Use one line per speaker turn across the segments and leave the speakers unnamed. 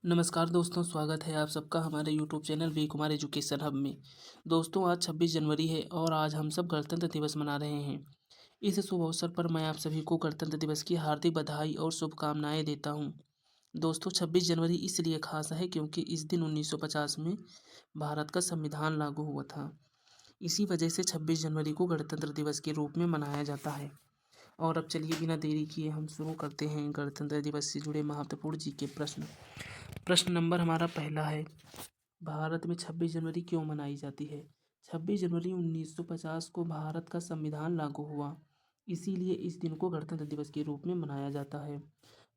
नमस्कार दोस्तों, स्वागत है आप सबका हमारे YouTube channel V Kumar education hub में। दोस्तों, आज 26 जनवरी है और आज हम सब गणतंत्र दिवस मना रहे हैं। इस शुभ अवसर पर मैं आप सभी को गणतंत्र दिवस की हार्दिक बधाई और शुभकामनाएं देता हूं। दोस्तों, 26 जनवरी इसलिए खास है क्योंकि इस दिन 1950 में भारत का संविधान लागू हुआ था। इसी वजह से 26 जनवरी को गणतंत्र दिवस के रूप में मनाया जाता है। और अब चलिए बिना देरी किए हम शुरू करते हैं गणतंत्र दिवस से जुड़े महत्वपूर्ण जी के प्रश्न। प्रश्न नंबर हमारा पहला है, भारत में 26 जनवरी क्यों मनाई जाती है? 26 जनवरी 1950 को भारत का संविधान लागू हुआ, इसीलिए इस दिन को गणतंत्र दिवस के रूप में मनाया जाता है।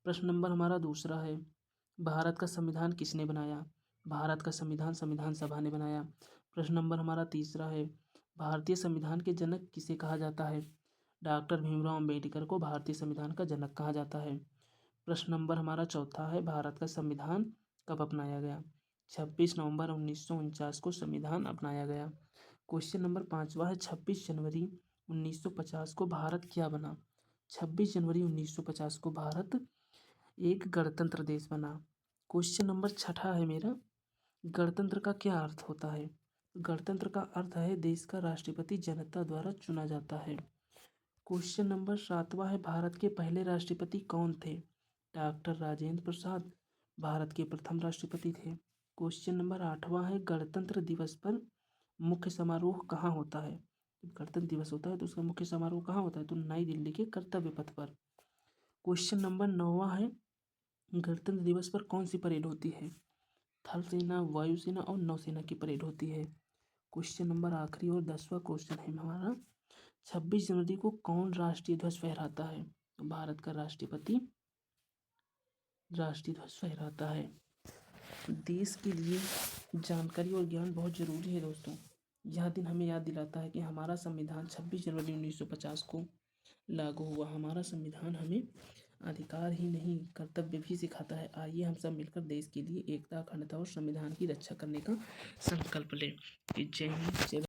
प्रश्न नंबर हमारा दूसरा है, भारत का संविधान किसने बनाया? भारत का संविधान संविधान सभा ने बनाया। प्रश्न नंबर हमारा तीसरा है, भारतीय संविधान के जनक किसे कहा जाता है? डॉक्टर भीमराव अम्बेडकर को भारतीय संविधान का जनक कहा जाता है। प्रश्न नंबर हमारा चौथा है, भारत का संविधान कब अपनाया गया? 26 नवंबर 1949 को संविधान अपनाया गया। क्वेश्चन नंबर पाँचवा है, 26 जनवरी 1950 को भारत क्या बना? 26 जनवरी 1950 को भारत एक गणतंत्र देश बना। क्वेश्चन नंबर छठा है मेरा, गणतंत्र का क्या अर्थ होता है? गणतंत्र का अर्थ है देश का राष्ट्रपति जनता द्वारा चुना जाता है। क्वेश्चन नंबर सातवां है, भारत के पहले राष्ट्रपति कौन थे? डॉक्टर राजेंद्र प्रसाद भारत के प्रथम राष्ट्रपति थे। क्वेश्चन नंबर आठवां है, गणतंत्र दिवस पर मुख्य समारोह कहाँ होता है? जब गणतंत्र दिवस होता है तो उसका मुख्य समारोह कहाँ होता है? तो नई दिल्ली के कर्तव्य पथ पर। क्वेश्चन नंबर नौवां है, गणतंत्र दिवस पर कौन सी परेड होती है? थल सेना, वायुसेना और नौसेना की परेड होती है। क्वेश्चन नंबर आखिरी और 10वां क्वेश्चन है हमारा, 26 जनवरी को कौन राष्ट्रीय ध्वज फहराता है? तो भारत का राष्ट्रपति राष्ट्रीय ध्वज फहराता है। देश के लिए जानकारी और ज्ञान बहुत जरूरी है दोस्तों। यह दिन हमें याद दिलाता है कि हमारा संविधान 26 जनवरी 1950 को लागू हुआ। हमारा संविधान हमें अधिकार ही नहीं कर्तव्य भी सिखाता है। आइए हम सब मिलकर देश के लिए एकता, अखंडता और संविधान की रक्षा करने का संकल्प लें। जय हिंद, जय